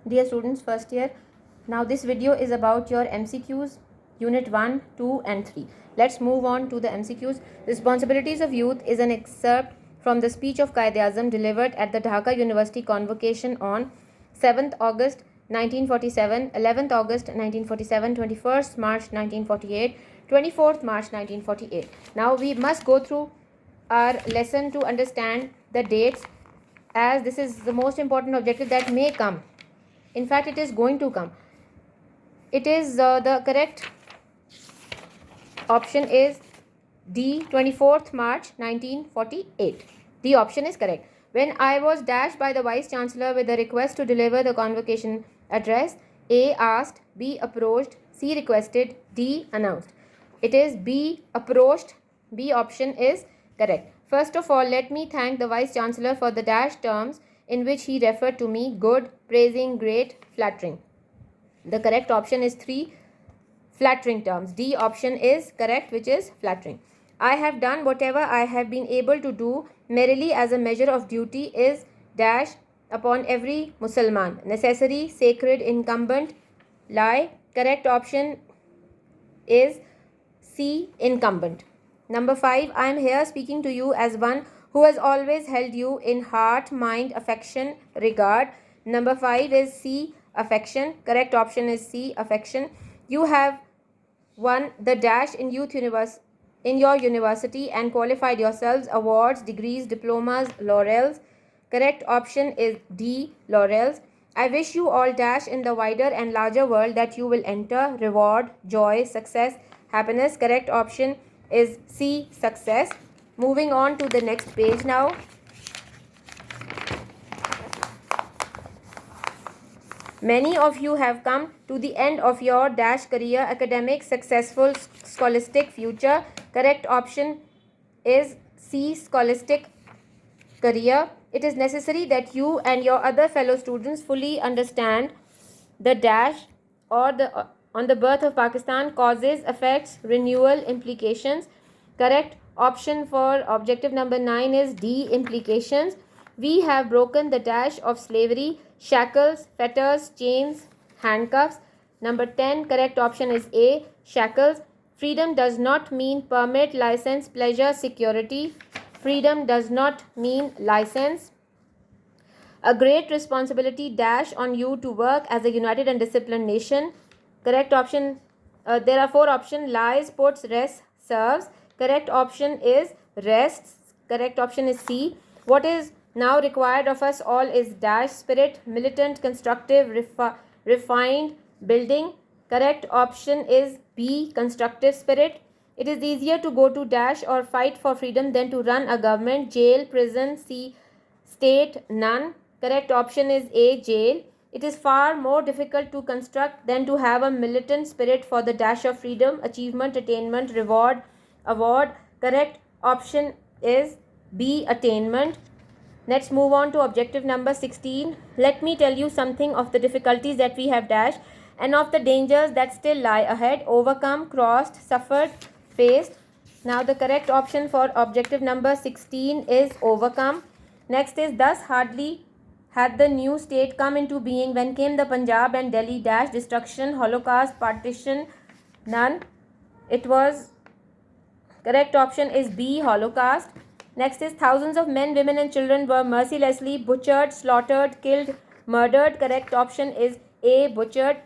Dear students, first year, now this video is about your MCQs, unit 1, 2 and 3. Let's move on to the MCQs. Responsibilities of Youth is an excerpt from the speech of Quaid-e-Azam delivered at the Dhaka University Convocation on 7th August 1947, 11th August 1947, 21st March 1948, 24th March 1948. Now we must go through our lesson to understand the dates, as this is the most important objective that may come. In fact, it is going to come. It is the correct option is D, 24th March 1948. The option is correct. When I was dashed by the Vice Chancellor with a request to deliver the convocation address, A asked, B approached, C requested, D announced. It is B approached. B option is correct. First of all, let me thank the Vice Chancellor for the dash terms in which he referred to me: good, praising, great, flattering. The correct option is 3 flattering terms. D option is correct, which is flattering. I have done whatever I have been able to do merely as a measure of duty is dash upon every Mussalman. Necessary, sacred, incumbent, lie. Correct option is C, incumbent. Number 5, I am here speaking to you as one who has always held you in heart, mind, affection, regard. Number 5 is C, affection. Correct option is C, affection. You have won the dash in your university and qualified yourselves: awards, degrees, diplomas, laurels. Correct option is D, laurels. I wish you all dash in the wider and larger world that you will enter: reward, joy, success, happiness. Correct option is C, success. Moving on to the next page now. Many of you have come to the end of your dash career: academic, successful, scholastic, future. Correct option is C, scholastic career. It is necessary that you and your other fellow students fully understand the dash or the on the birth of Pakistan: causes, effects, renewal, implications. Correct option for objective number 9 is D, implications. We have broken the dash of slavery: shackles, fetters, chains, handcuffs. Number 10, correct option is A, shackles. Freedom does not mean permit, license, pleasure, security. Freedom does not mean license. A great responsibility dash on you to work as a united and disciplined nation. Correct option, there are 4 options: lies, puts, rests, serves. Correct option is rests. Correct option is C. What is now required of us all is dash spirit: militant, constructive, refined, building. Correct option is B, constructive spirit. It is easier to go to dash or fight for freedom than to run a government: jail, prison. C, state, none. Correct option is A, jail. It is far more difficult to construct than to have a militant spirit for the dash of freedom: achievement, attainment, reward, award. Correct option is B, attainment. Let's move on to objective number 16. Let me tell you something of the difficulties that we have dashed and of the dangers that still lie ahead: overcome, crossed, suffered, faced. Now the correct option for objective number 16 is overcome. Next is, thus hardly had the new state come into being when came the Punjab and Delhi dash: destruction, holocaust, partition, none. It was correct option is B, holocaust. Next is, thousands of men, women and children were mercilessly butchered, slaughtered, killed, murdered. Correct option is A, butchered.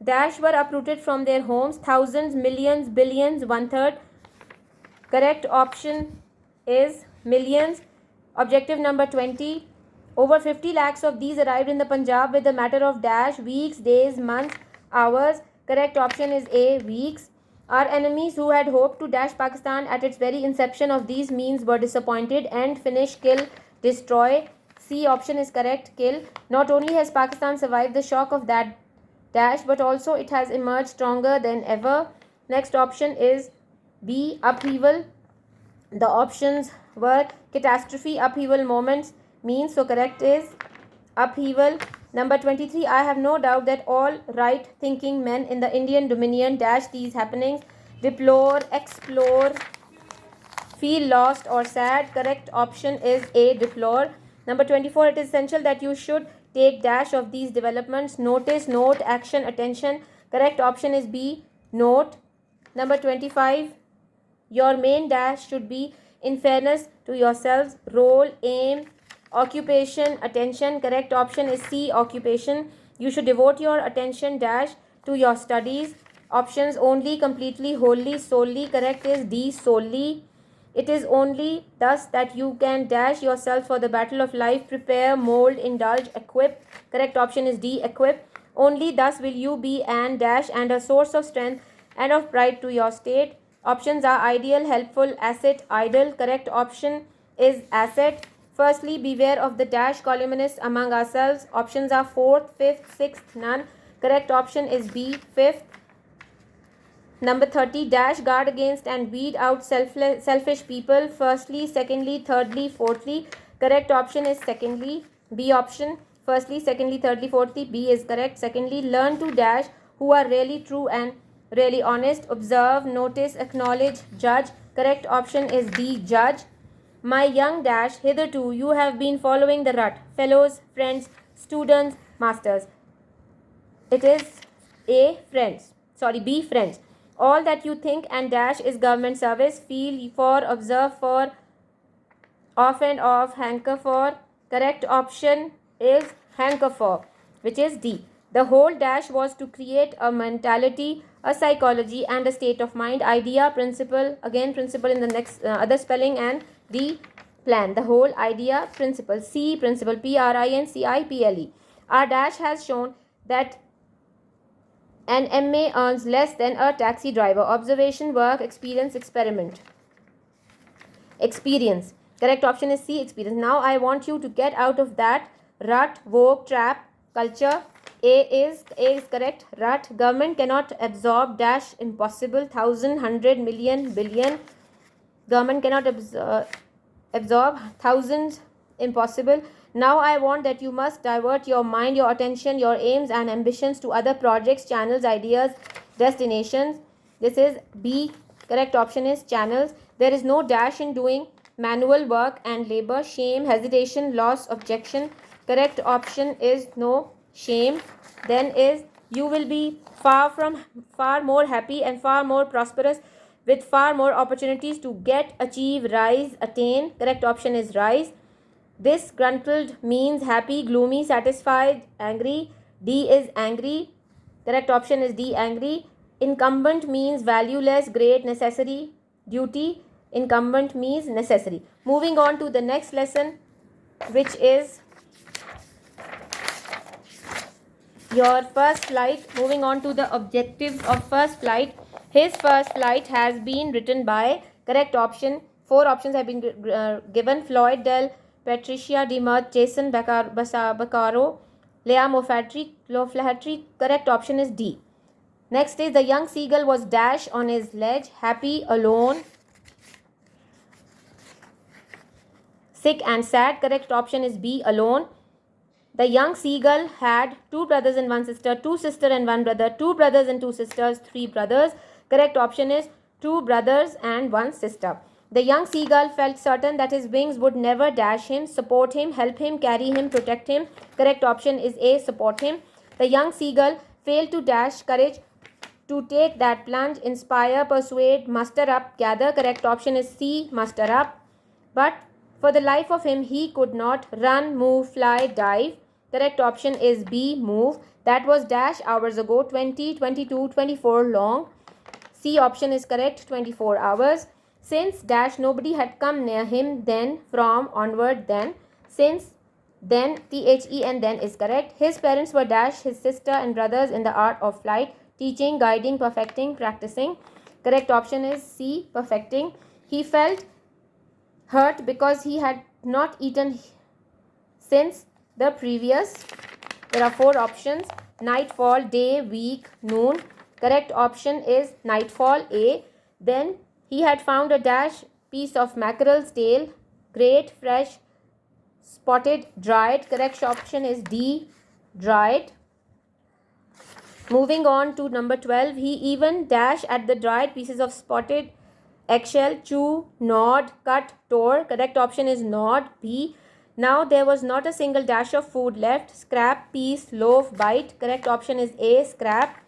Dash were uprooted from their homes: thousands, millions, billions, 1/3. Correct option is millions. Objective number 20. Over 50 lakhs of these arrived in the Punjab with a matter of dash weeks, days, months, hours. Correct option is A, weeks. Our enemies who had hoped to dash Pakistan at its very inception of these means were disappointed. End, finish, kill, destroy. C option is correct, kill. Not only has Pakistan survived the shock of that dash, but also it has emerged stronger than ever. Next option is B, upheaval. The options were catastrophe, upheaval, moments, means. So correct is upheaval. Number 23, I have no doubt that all right-thinking men in the Indian Dominion dash these happenings: deplore, explore, feel lost or sad. Correct option is A, deplore. Number 24, it is essential that you should take dash of these developments. Notice, note, action, attention. Correct option is B, note. Number 25, your main dash should be in fairness to yourselves. Role, aim, occupation, attention. Correct option is C, occupation. You should devote your attention dash to your studies. Options only, completely, wholly, solely. Correct is D, solely. It is only thus that you can dash yourself for the battle of life. Prepare, mold, indulge, equip. Correct option is D, equip. Only thus will you be an dash and a source of strength and of pride to your state. Options are ideal, helpful, asset, idle. Correct option is asset. Firstly, beware of the dash columnists among ourselves. Options are fourth, fifth, sixth, none. Correct option is B, fifth. Number 30, dash, guard against and weed out selfish people. Firstly, secondly, thirdly, fourthly. Correct option is secondly. B option. Firstly, secondly, thirdly, fourthly. B is correct. Secondly, learn to dash who are really true and really honest. Observe, notice, acknowledge, judge. Correct option is D, judge. My young dash, hitherto you have been following the rut. Fellows, friends, students, masters. It is A, friends. Sorry, B, friends. All that you think and dash is government service. Feel for, observe for, off and off, hanker for. Correct option is hanker for, which is D. The whole dash was to create a mentality, a psychology and a state of mind. Idea, principle, again principle in the next other spelling, and D, plan. The whole idea, principle. C, principle, P-R-I-N-C-I-P-L-E. Our dash has shown that an MA earns less than a taxi driver. Observation, work, experience, experiment. Experience. Correct option is C, experience. Now I want you to get out of that rut, vogue, trap, culture. A is correct. Rut. Government cannot absorb dash, impossible, thousand, hundred, million, billion. Government cannot absorb thousands, impossible. Now I want that you must divert your mind, your attention, your aims and ambitions to other projects, channels, ideas, destinations. This is B. Correct option is channels. There is no dash in doing manual work and labor. Shame, hesitation, loss, objection. Correct option is no shame. Then is you will be far more happy and far more prosperous with far more opportunities to get, achieve, rise, attain. Correct option is rise. Disgruntled means happy, gloomy, satisfied, angry. D is angry. Correct option is D, angry. Incumbent means valueless, great, necessary, duty. Incumbent means necessary. Moving on to the next lesson, which is your first flight. Moving on to the objectives of first flight. His first flight has been written by, correct option, 4 options have been given. Floyd Dell, Patricia DeMert, Jason Baccaro, Leah Loflaherty. Correct option is D. Next is the young seagull was dash on his ledge, happy, alone, sick and sad. Correct option is B, alone. The young seagull had 2 brothers and 1 sister, 2 sisters and 1 brother, 2 brothers and 2 sisters, 3 brothers. Correct option is 2 brothers and 1 sister. The young seagull felt certain that his wings would never dash him, support him, help him, carry him, protect him. Correct option is A, support him. The young seagull failed to dash, courage to take that plunge, inspire, persuade, muster up, gather. Correct option is C, muster up. But for the life of him, he could not run, move, fly, dive. Correct option is B, move. That was dash hours ago, 20, 22, 24 long. C option is correct, 24 hours. Since dash nobody had come near him, then, from, onward, then. Since, then, THE and then is correct. His parents were dash, his sister and brothers in the art of flight, teaching, guiding, perfecting, practicing. Correct option is C, perfecting. He felt hurt because he had not eaten since the previous. There are 4 options: nightfall, day, week, noon. Correct option is nightfall, A. Then he had found a dash piece of mackerel's tail, great, fresh, spotted, dried. Correct option is D, dried. Moving on to number 12, he even dash at the dried pieces of spotted eggshell, chew, gnawed, cut, tore. Correct option is gnawed, B. Now there was not a single dash of food left. Scrap, piece, loaf, bite. Correct option is A, scrap.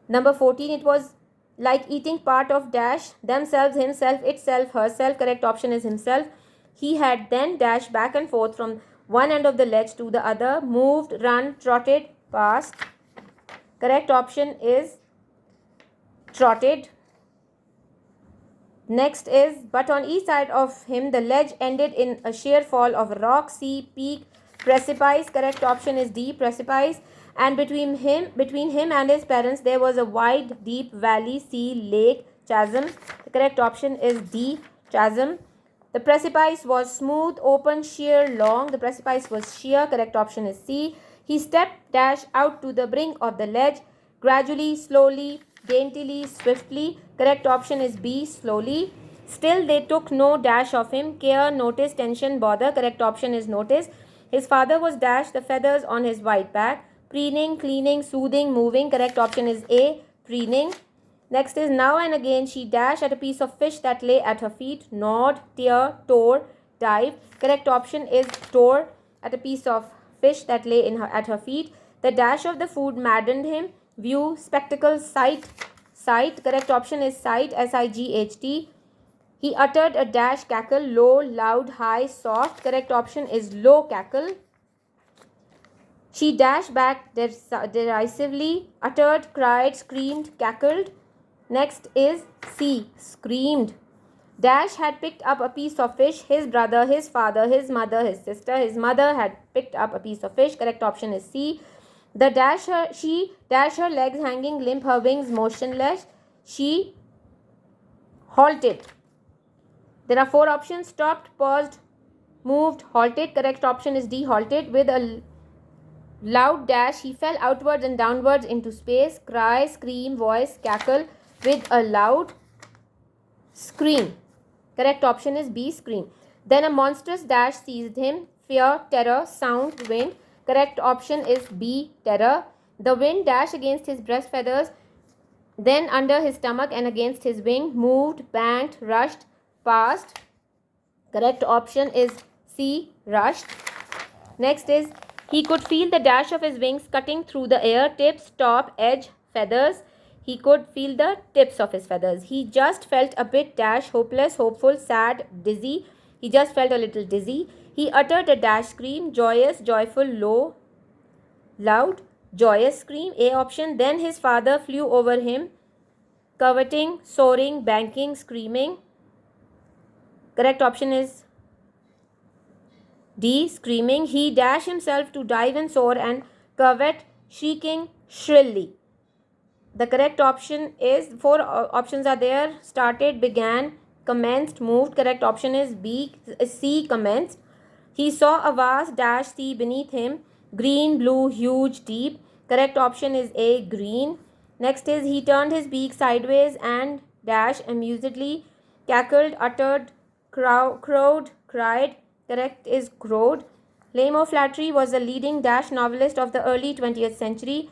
Number 14, it was like eating part of dash, themselves, himself, itself, herself. Correct option is himself. He had then dashed back and forth from one end of the ledge to the other, moved, run, trotted, passed. Correct option is trotted. Next is, but on each side of him the ledge ended in a sheer fall of rock, sea, peak, precipice. Correct option is D, precipice. And between him and his parents there was a wide, deep valley, sea, lake, chasm. The correct option is D, chasm. The precipice was smooth, open, sheer, long. The precipice was sheer. Correct option is C. He stepped dash out to the brink of the ledge, gradually, slowly, daintily, swiftly. Correct option is B, slowly. Still they took no dash of him. Care, notice, tension, bother. Correct option is notice. His father was dash the feathers on his white back. Preening, cleaning, soothing, moving. Correct option is A, preening. Next is, now and again she dashed at a piece of fish that lay at her feet. Gnawed, tear, tore, dive. Correct option is tore at a piece of fish that lay at her feet. The dash of the food maddened him. View, spectacle, sight. Correct option is sight, S-I-G-H-T. He uttered a dash cackle, low, loud, high, soft. Correct option is low cackle. She dashed back derisively, uttered, cried, screamed, cackled. Next is C, screamed. Dash had picked up a piece of fish. His brother, his father, his mother, his sister, his mother had picked up a piece of fish. Correct option is C. She dashed her legs hanging limp, her wings motionless. She halted. There are 4 options: stopped, paused, moved, halted. Correct option is D, halted. With a loud dash, he fell outwards and downwards into space. Cry, scream, voice, cackle. With a loud scream. Correct option is B, scream. Then a monstrous dash seized him. Fear, terror, sound, wind. Correct option is B, terror. The wind dashed against his breast feathers, then under his stomach and against his wing, moved, banked, rushed, passed. Correct option is C, rushed. Next is, he could feel the dash of his wings cutting through the air, tips, top, edge, feathers. He could feel the tips of his feathers. He just felt a bit dash, hopeless, hopeful, sad, dizzy. He just felt a little dizzy. He uttered a dash scream, joyous, joyful, low, loud, joyous scream, A option. Then his father flew over him, curveting, soaring, banking, screaming. Correct option is D, screaming. He dashed himself to dive and soar and curvet, shrieking shrilly. The correct option is, 4 options are there: started, began, commenced, moved. Correct option is B, C, commenced. He saw a vast dash sea beneath him, green, blue, huge, deep. Correct option is A, green. Next is, he turned his beak sideways and dash amusedly, cackled, uttered, crowed, cried. Correct is crowed. Lamo Flattery was a leading dash novelist of the early 20th century.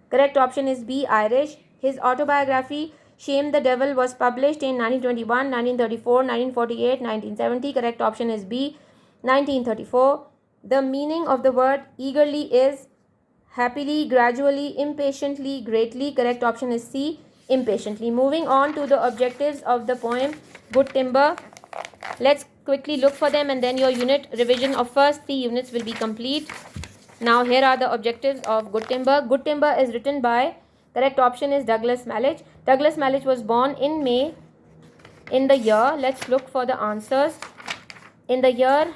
Correct option is B, Irish. His autobiography, Shame the Devil, was published in 1921, 1934, 1948, 1970. Correct option is B, 1934. The meaning of the word eagerly is happily, gradually, impatiently, greatly. Correct option is C, impatiently. Moving on to the objectives of the poem Good Timber. Let's quickly look for them, and then your unit revision of first 3 units will be complete. Now here are the objectives of Good Timber. Good Timber is written by, correct option is Douglas Malech. Douglas Malech was born in May in the year, let's look for the answers, in the year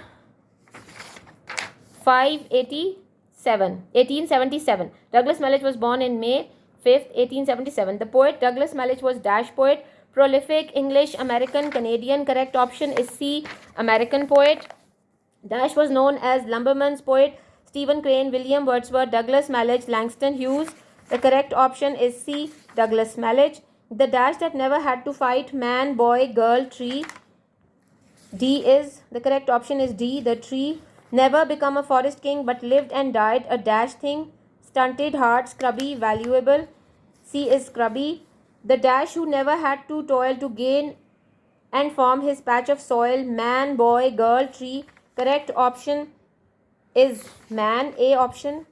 1877. Douglas Malech was born in May 5th, 1877. The poet Douglas Malech was dash poet, prolific, English, American, Canadian. Correct option is C, American poet. Dash was known as lumberman's poet, Stephen Crane, William Wordsworth, Douglas Malech, Langston Hughes. The correct option is C, Douglas Malech. The dash that never had to fight, man, boy, girl, tree. D is, the correct option is D, the tree. Never become a forest king but lived and died, a dash thing, stunted, hard, scrubby, valuable. C is scrubby. The dash who never had to toil to gain and form his patch of soil, man, boy, girl, tree. Correct option is man, A option.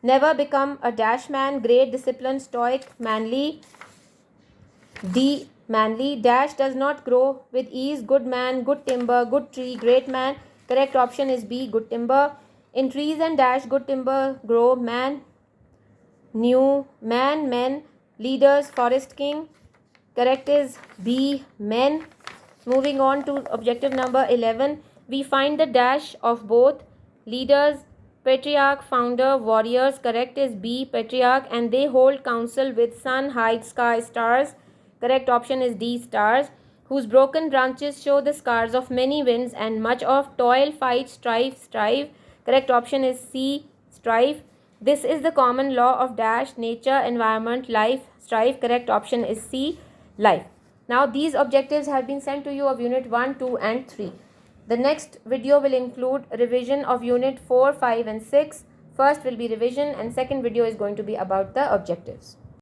Never become a dash man, great, disciplined, stoic, manly, D manly. Dash does not grow with ease, good man, good timber, good tree, great man. Correct option is B, good timber. In trees and dash, good timber grow, man, new, man, men, leaders, forest king. Correct is B, men. Moving on to objective number 11. We find the dash of both leaders, patriarch, founder, warriors. Correct is B, patriarch, and they hold counsel with sun, height, sky, stars. Correct option is D, stars, whose broken branches show the scars of many winds and much of toil, fight, strive. Correct option is C, strive. This is the common law of dash, nature, environment, life, strive. Correct option is C, life. Now these objectives have been sent to you of unit 1, 2 and 3. The next video will include revision of unit 4, 5 and 6. First will be revision and second video is going to be about the objectives.